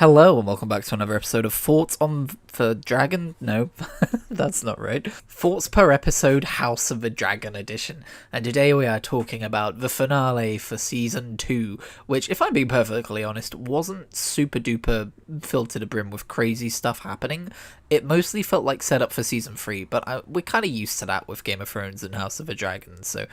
Hello and welcome back to another episode of Thoughts on the Dragon. No, that's not right. Thoughts per episode, House of the Dragon edition. And today we are talking about the finale for season 2, which, if I'm being perfectly honest, wasn't super duper filled to the brim with crazy stuff happening. It mostly felt like setup for season 3, but we're kind of used to that with Game of Thrones and House of the Dragon, so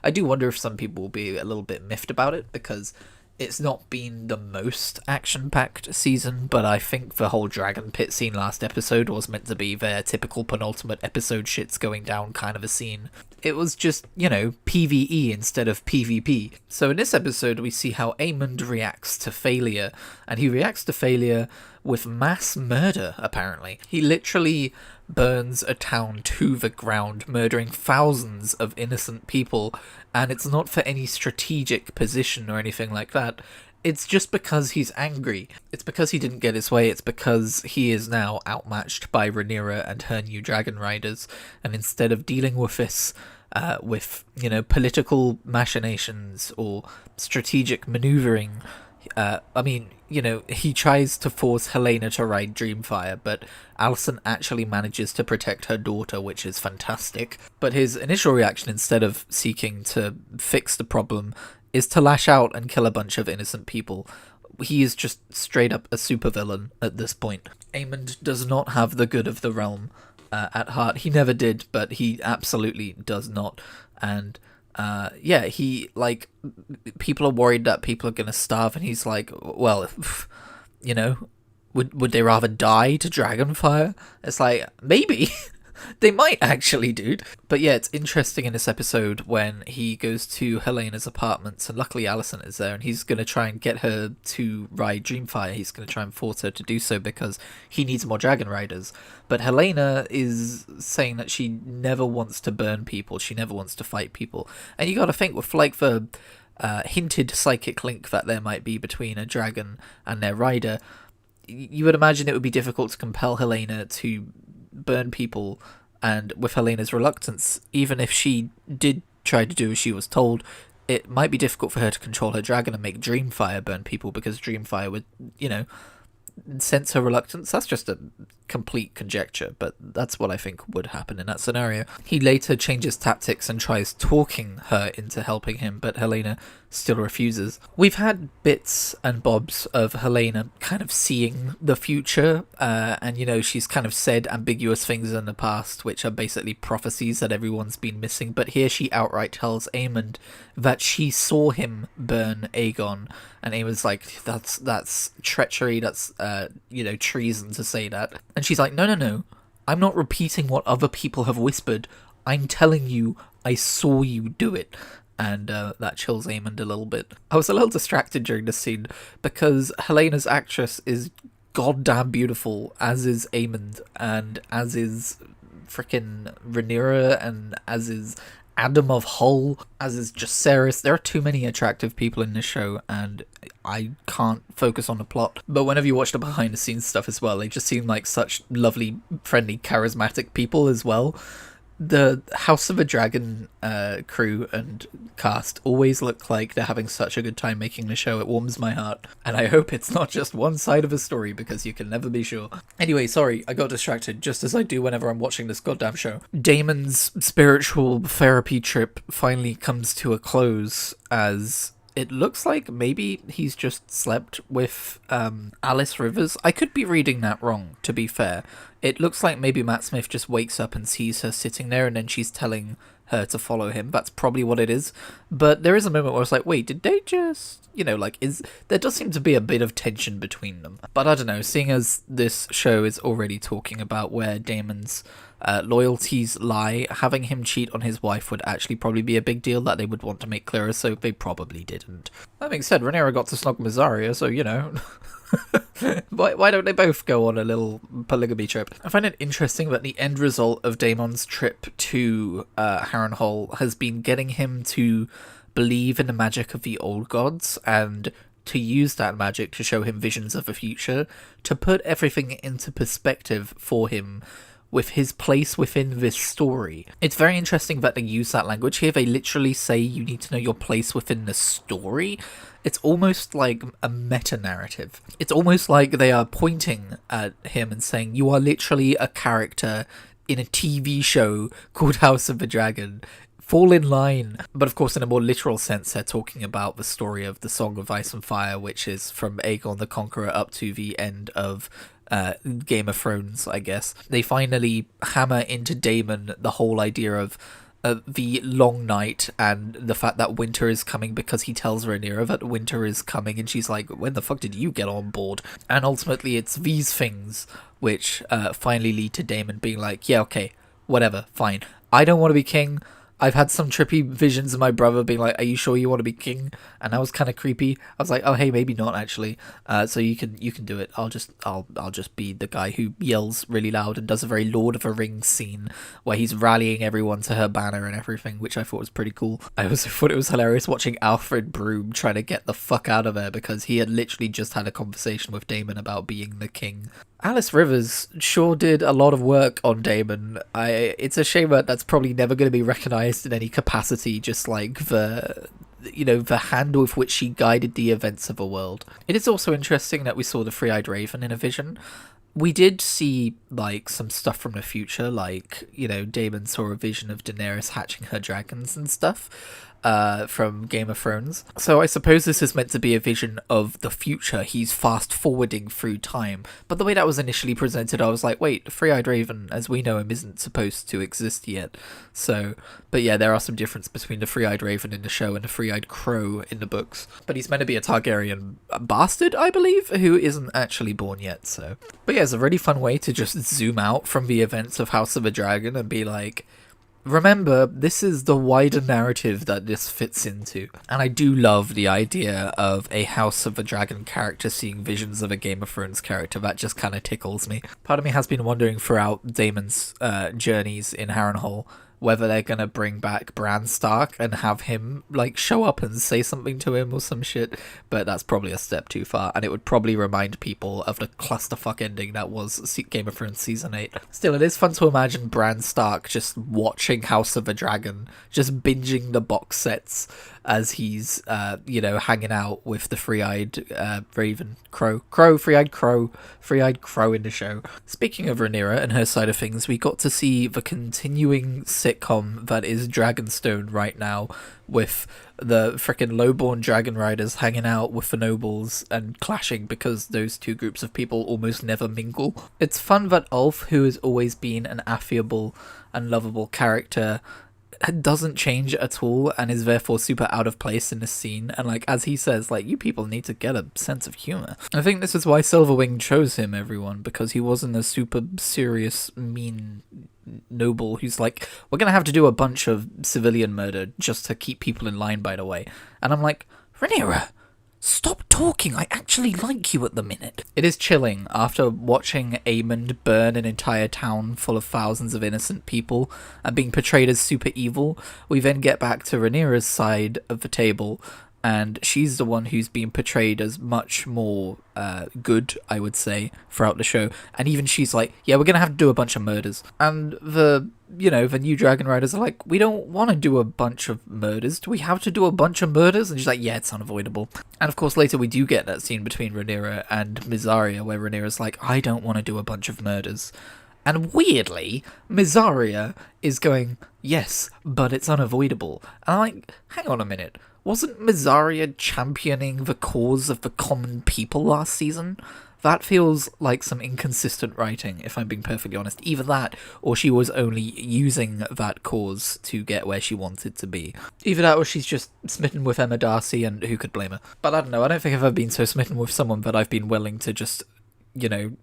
I do wonder if some people will be a little bit miffed about it, because it's not been the most action-packed season, but I think the whole Dragon Pit scene last episode was meant to be their typical penultimate episode shit's going down kind of a scene. It was just, PvE instead of PvP. So in this episode we see how Aemond reacts to failure, and he reacts to failure with mass murder, apparently. He literally burns a town to the ground, murdering thousands of innocent people, and it's not for any strategic position or anything like that. It's just because he's angry. It's because he didn't get his way. It's because he is now outmatched by Rhaenyra and her new dragon riders, and instead of dealing with this with political machinations or strategic maneuvering, he tries to force Helaena to ride Dreamfire, but Alicent actually manages to protect her daughter, which is fantastic. But his initial reaction, instead of seeking to fix the problem, is to lash out and kill a bunch of innocent people. He is just straight up a supervillain at this point. Aemond does not have the good of the realm at heart. He never did, but he absolutely does not. And people are worried that people are going to starve, and he's like, well, would they rather die to Dragonfire? It's like, maybe. They might actually, dude. But yeah, it's interesting in this episode when he goes to Helena's apartments, and luckily Alicent is there, and he's going to try and get her to ride Dreamfire. He's going to try and force her to do so because he needs more dragon riders. But Helaena is saying that she never wants to burn people, she never wants to fight people. And you got to think, with like the hinted psychic link that there might be between a dragon and their rider, you would imagine it would be difficult to compel Helaena to burn people. And with Helena's reluctance, even if she did try to do as she was told, it might be difficult for her to control her dragon and make Dreamfire burn people, because Dreamfire would, sense her reluctance. That's just a complete conjecture, but that's what I think would happen in that scenario. He later changes tactics and tries talking her into helping him, but Helaena still refuses. We've had bits and bobs of Helaena kind of seeing the future, and she's kind of said ambiguous things in the past, which are basically prophecies that everyone's been missing, but here she outright tells Aemond that she saw him burn Aegon, and Aemond's like, that's treachery, that's treason to say that. And she's like, no, I'm not repeating what other people have whispered, I'm telling you I saw you do it. And that chills Aemond a little bit. I was a little distracted during this scene because Helena's actress is goddamn beautiful, as is Aemond, and as is frickin' Rhaenyra, and as is Adam of Hull, as is Jacaerys. There are too many attractive people in this show, and I can't focus on the plot. But whenever you watch the behind the scenes stuff as well, they just seem like such lovely, friendly, charismatic people as well. The House of a Dragon crew and cast always look like they're having such a good time making the show. It warms my heart, and I hope it's not just one side of a story, because you can never be sure. Anyway, sorry, I got distracted, just as I do whenever I'm watching this goddamn show. Daemon's spiritual therapy trip finally comes to a close, as it looks like maybe he's just slept with Alice Rivers. I could be reading that wrong, to be fair. It looks like maybe Matt Smith just wakes up and sees her sitting there, and then she's telling her to follow him. That's probably what it is. But there is a moment where I was like, wait, did they just, there does seem to be a bit of tension between them. But I don't know, seeing as this show is already talking about where Daemon's loyalties lie, having him cheat on his wife would actually probably be a big deal that they would want to make clearer, so they probably didn't. That being said, Rhaenyra got to snog Mysaria, so why don't they both go on a little polygamy trip? I find it interesting that the end result of Daemon's trip to Harrenhal has been getting him to believe in the magic of the old gods, and to use that magic to show him visions of the future, to put everything into perspective for him, with his place within this story. It's very interesting that they use that language here. They literally say you need to know your place within the story. It's almost like a meta-narrative. It's almost like they are pointing at him and saying, you are literally a character in a TV show called House of the Dragon. Fall in line. But of course, in a more literal sense, they're talking about the story of the Song of Ice and Fire, which is from Aegon the Conqueror up to the end of Game of Thrones, I guess. They finally hammer into Daemon the whole idea of the long night and the fact that winter is coming, because he tells Rhaenyra that winter is coming and she's like, when the fuck did you get on board? And ultimately it's these things which finally lead to Daemon being like, yeah, okay, whatever, fine. I don't want to be king. I've had some trippy visions of my brother being like, are you sure you want to be king? And that was kind of creepy. I was like, oh hey, maybe not actually. So you can do it. I'll just be the guy who yells really loud and does a very Lord of the Rings scene where he's rallying everyone to her banner and everything, which I thought was pretty cool. I also thought it was hilarious watching Alfred Broom trying to get the fuck out of there because he had literally just had a conversation with Daemon about being the king. Alice Rivers sure did a lot of work on Daemon. It's a shame that that's probably never going to be recognised in any capacity, just like the hand with which she guided the events of the world. It is also interesting that we saw the Three-Eyed Raven in a vision. We did see, like, some stuff from the future, like, Daemon saw a vision of Daenerys hatching her dragons and stuff. From Game of Thrones. So I suppose this is meant to be a vision of the future. He's fast forwarding through time. But the way that was initially presented, I was like, wait, Three-Eyed Raven, as we know him, isn't supposed to exist yet. So, but yeah, there are some difference between the Three-Eyed Raven in the show and the Three-Eyed Crow in the books. But he's meant to be a Targaryen bastard, I believe, who isn't actually born yet, so. But yeah, it's a really fun way to just zoom out from the events of House of the Dragon and be like, remember, this is the wider narrative that this fits into. And I do love the idea of a House of the Dragon character seeing visions of a Game of Thrones character. That just kind of tickles me. Part of me has been wondering throughout Daemon's journeys in Harrenhal whether they're gonna bring back Bran Stark and have him, like, show up and say something to him or some shit, but that's probably a step too far, and it would probably remind people of the clusterfuck ending that was Game of Thrones Season 8. Still, it is fun to imagine Bran Stark just watching House of the Dragon, just binging the box sets as he's, hanging out with the Three-Eyed Raven, Three-Eyed Crow in the show. Speaking of Rhaenyra and her side of things, we got to see the continuing sitcom that is Dragonstone right now, with the frickin' lowborn dragon riders hanging out with the nobles and clashing because those two groups of people almost never mingle. It's fun that Ulf, who has always been an affable and lovable character, doesn't change at all and is therefore super out of place in this scene, and like, as he says, like, you people need to get a sense of humor. I think this is why Silverwing chose him, everyone, because he wasn't a super serious, mean noble who's like, we're gonna have to do a bunch of civilian murder just to keep people in line, by the way. And I'm like, Rhaenyra, stop talking, I actually like you at the minute. It is chilling after watching Aemond burn an entire town full of thousands of innocent people and being portrayed as super evil. We then get back to Rhaenyra's side of the table, and she's the one who's being portrayed as much more good, I would say, throughout the show. And even she's like, yeah, we're gonna have to do a bunch of murders. And the new Dragon Riders are like, we don't want to do a bunch of murders. Do we have to do a bunch of murders? And she's like, yeah, it's unavoidable. And of course, later we do get that scene between Rhaenyra and Mysaria, where Rhaenyra's like, I don't want to do a bunch of murders. And weirdly, Mysaria is going, yes, but it's unavoidable. And I'm like, hang on a minute. Wasn't Mysaria championing the cause of the common people last season? That feels like some inconsistent writing, if I'm being perfectly honest. Either that, or she was only using that cause to get where she wanted to be. Either that, or she's just smitten with Emma Darcy, and who could blame her? But I don't know, I don't think I've ever been so smitten with someone that I've been willing to just,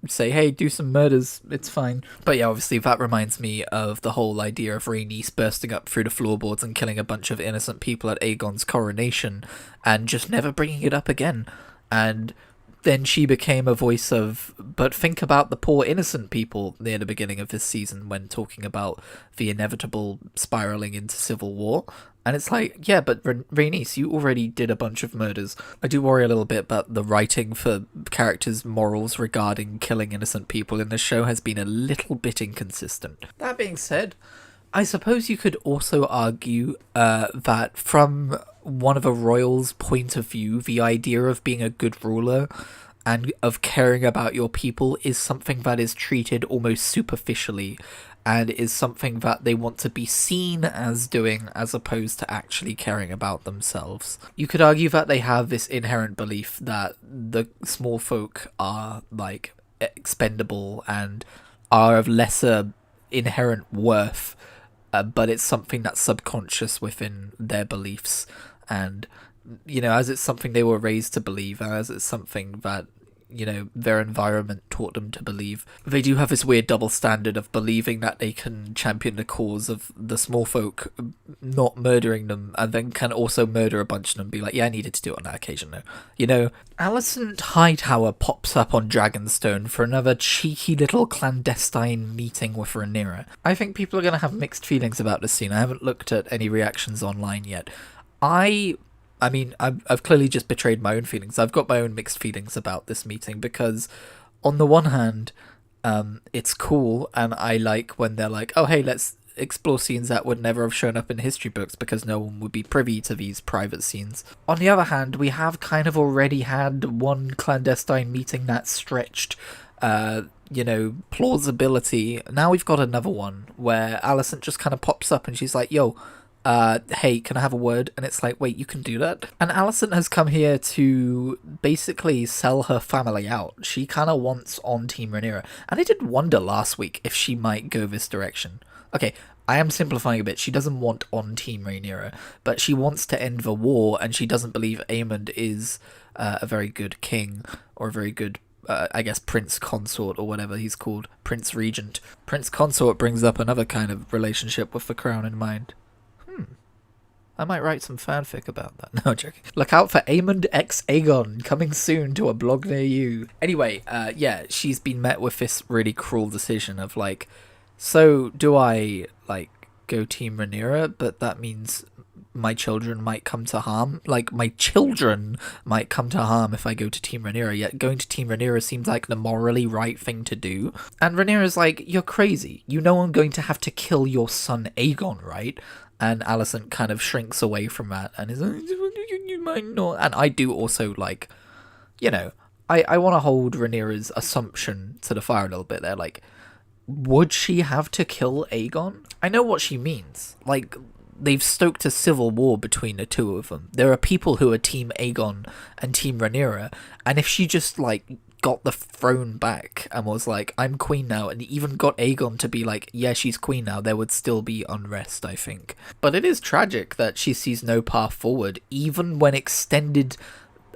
say, hey, do some murders, it's fine. But yeah, obviously that reminds me of the whole idea of Rhaenys bursting up through the floorboards and killing a bunch of innocent people at Aegon's coronation, and just never bringing it up again. And then she became a voice of, but think about the poor innocent people near the beginning of this season when talking about the inevitable spiraling into civil war. And it's like, yeah, but Rhaenys, you already did a bunch of murders. I do worry a little bit about the writing for characters' morals regarding killing innocent people in the show has been a little bit inconsistent. That being said, I suppose you could also argue that from one of a royal's point of view, the idea of being a good ruler and of caring about your people is something that is treated almost superficially and is something that they want to be seen as doing as opposed to actually caring about themselves. You could argue that they have this inherent belief that the small folk are, like, expendable and are of lesser inherent worth, but it's something that's subconscious within their beliefs, and, you know, as it's something they were raised to believe, as it's something that, you know, their environment taught them to believe. They do have this weird double standard of believing that they can champion the cause of the small folk, not murdering them, and then can also murder a bunch of them and be like, yeah, I needed to do it on that occasion though. You know, Alicent Hightower pops up on Dragonstone for another cheeky little clandestine meeting with Rhaenyra. I think people are going to have mixed feelings about this scene. I haven't looked at any reactions online yet. I mean, I've clearly just betrayed my own feelings. I've got my own mixed feelings about this meeting because, on the one hand, it's cool, and I like when they're like, oh, hey, let's explore scenes that would never have shown up in history books because no one would be privy to these private scenes. On the other hand, we have kind of already had one clandestine meeting that stretched, you know, plausibility. Now we've got another one where Alicent just kind of pops up and she's like, yo, hey, can I have a word? And it's like, wait, you can do that? And Alicent has come here to basically sell her family out. She kind of wants on Team Rhaenyra. And I did wonder last week if she might go this direction. Okay, I am simplifying a bit. She doesn't want on Team Rhaenyra, but she wants to end the war, and she doesn't believe Aemond is a very good king, or a very good I guess Prince Consort, or whatever he's called, Prince Regent. Prince Consort brings up another kind of relationship with the crown in mind. I might write some fanfic about that. No, joking. Look out for Aemond X Aegon, coming soon to a blog near you. Anyway, yeah, she's been met with this really cruel decision of like, so do I, like, go Team Rhaenyra, but that means my children might come to harm? Like, my children might come to harm if I go to Team Rhaenyra, yet going to Team Rhaenyra seems like the morally right thing to do. And Rhaenyra's like, you're crazy. You know I'm going to have to kill your son Aegon, right? And Alicent kind of shrinks away from that and is like, you might not. And I do also, like, you know, I want to hold Rhaenyra's assumption to the fire a little bit there. Like, would she have to kill Aegon? I know what she means. Like, they've stoked a civil war between the two of them. There are people who are Team Aegon and Team Rhaenyra. And if she just, like, got the throne back and was like, I'm queen now, and even got Aegon to be like, yeah, she's queen now, there would still be unrest, I think. But it is tragic that she sees no path forward, even when extended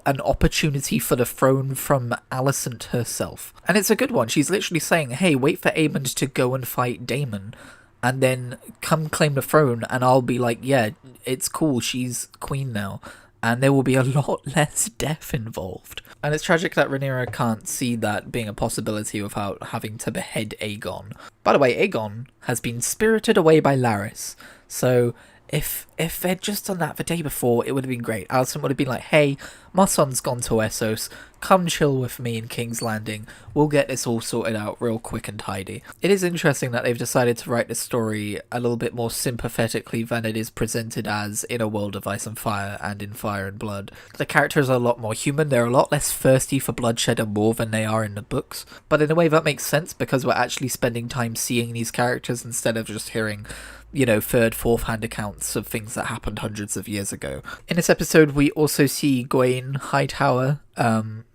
an opportunity for the throne from Alicent herself. And it's a good one. She's literally saying, hey, wait for Aemond to go and fight Daemon, and then come claim the throne, and I'll be like, yeah, it's cool, she's queen now. And there will be a lot less death involved. And it's tragic that Rhaenyra can't see that being a possibility without having to behead Aegon. By the way, Aegon has been spirited away by Larys. So if they'd just done that the day before, it would have been great. Alicent would have been like, hey, my son's gone to Essos. Come chill with me in King's Landing. We'll get this all sorted out real quick and tidy. It is interesting that they've decided to write this story a little bit more sympathetically than it is presented as in A World of Ice and Fire and in Fire and Blood. The characters are a lot more human. They're a lot less thirsty for bloodshed and war than they are in the books. But in a way that makes sense because we're actually spending time seeing these characters instead of just hearing, you know, third, fourth-hand accounts of things that happened hundreds of years ago. In this episode, we also see Gawain Hightower,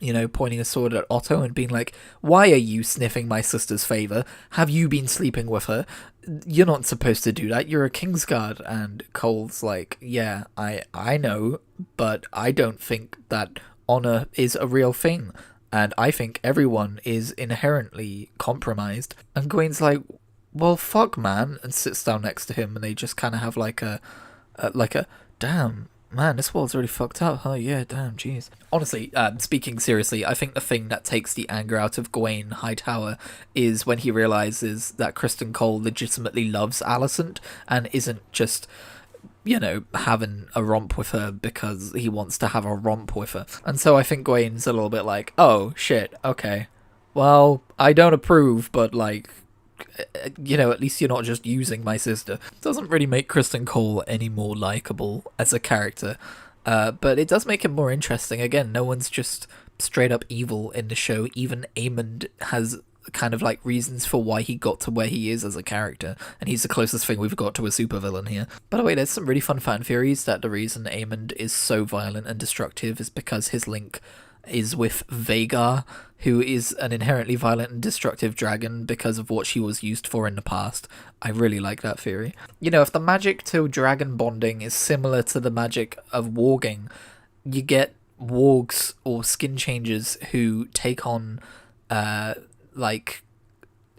you know, pointing a sword at Otto and being like, why are you sniffing my sister's favour? Have you been sleeping with her? You're not supposed to do that. You're a Kingsguard. And Cole's like, yeah, I know, but I don't think that honour is a real thing. And I think everyone is inherently compromised. And Gawain's like, well, fuck, man, and sits down next to him, and they just kind of have like a, damn, man, this world's really fucked up, huh? Yeah, damn, jeez. Honestly, speaking seriously, I think the thing that takes the anger out of Gawain Hightower is when he realizes that Kristen Cole legitimately loves Alicent and isn't just having a romp with her because he wants to have a romp with her. And so I think Gwen's a little bit like, oh, shit, okay. Well, I don't approve, but, like, at least you're not just using my sister. It doesn't really make Kristen Cole any more likable as a character, but it does make him more interesting. Again, no one's just straight up evil in the show. Even Aemond has kind of like reasons for why he got to where he is as a character, and he's the closest thing we've got to a supervillain here. By the way, there's some really fun fan theories that the reason Aemond is so violent and destructive is because his link is with Vhagar, who is an inherently violent and destructive dragon because of what she was used for in the past. I really like that theory. If the magic to dragon bonding is similar to the magic of warging, you get wargs or skin changers who take on like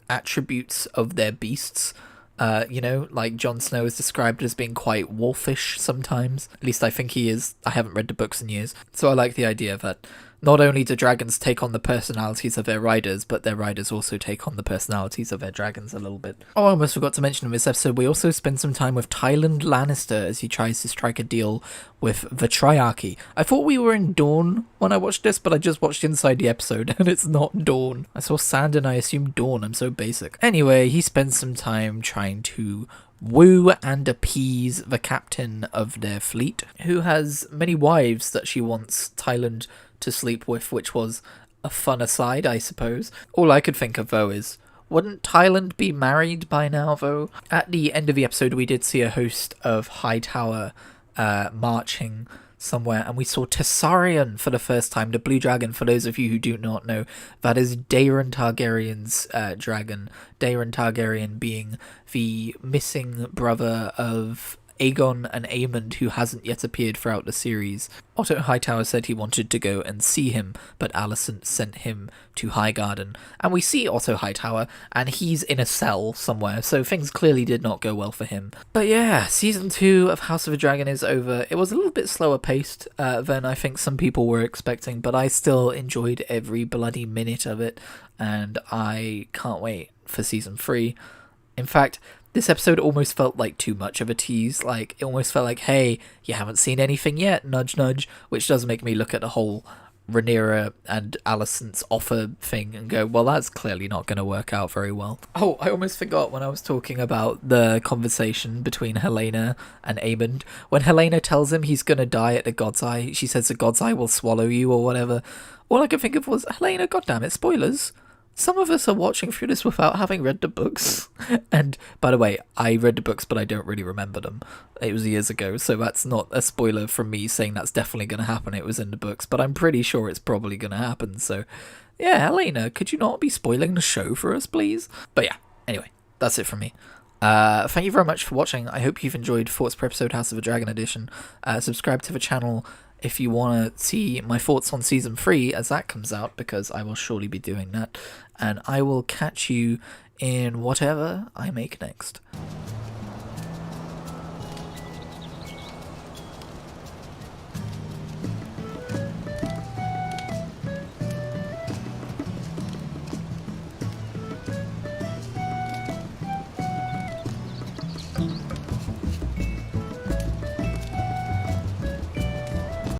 attributes of their beasts. Like Jon Snow is described as being quite wolfish sometimes. At least I think he is. I haven't read the books in years. So I like the idea that not only do dragons take on the personalities of their riders, but their riders also take on the personalities of their dragons a little bit. Oh, I almost forgot to mention in this episode, we also spend some time with Tyland Lannister as he tries to strike a deal with the Triarchy. I thought we were in Dawn when I watched this, but I just watched inside the episode, and it's not Dawn. I saw Sand and I assumed Dawn. I'm so basic. Anyway, he spends some time trying to woo and appease the captain of their fleet, who has many wives that she wants Tyland to sleep with, which was a fun aside, I suppose. All I could think of, though, is, wouldn't Tyland be married by now, though? At the end of the episode, we did see a host of Hightower marching somewhere, and we saw Tessarion for the first time, the blue dragon. For those of you who do not know, that is Daeron Targaryen's dragon. Daeron Targaryen being the missing brother of Aegon and Aemond, who hasn't yet appeared throughout the series. Otto Hightower said he wanted to go and see him, but Alicent sent him to Highgarden. And we see Otto Hightower, and he's in a cell somewhere, so things clearly did not go well for him. But yeah, season 2 of House of the Dragon is over. It was a little bit slower paced than I think some people were expecting, but I still enjoyed every bloody minute of it, and I can't wait for season 3. In fact, this episode almost felt like too much of a tease. Like, it almost felt like, hey, you haven't seen anything yet, nudge nudge, which does make me look at the whole Rhaenyra and Alicent's offer thing and go, well, that's clearly not going to work out very well. Oh, I almost forgot when I was talking about the conversation between Helaena and Aemond. When Helaena tells him he's going to die at the God's Eye, she says the God's Eye will swallow you or whatever. All I could think of was, Helaena, goddammit, spoilers. Some of us are watching through this without having read the books. And, by the way, I read the books, but I don't really remember them. It was years ago, so that's not a spoiler from me saying that's definitely going to happen. It was in the books, but I'm pretty sure it's probably going to happen. So, yeah, Helaena, could you not be spoiling the show for us, please? But yeah, anyway, that's it from me. Thank you very much for watching. I hope you've enjoyed Thoughts per Episode House of the Dragon Edition. Subscribe to the channel if you want to see my thoughts on season 3 as that comes out, because I will surely be doing that. And I will catch you in whatever I make next.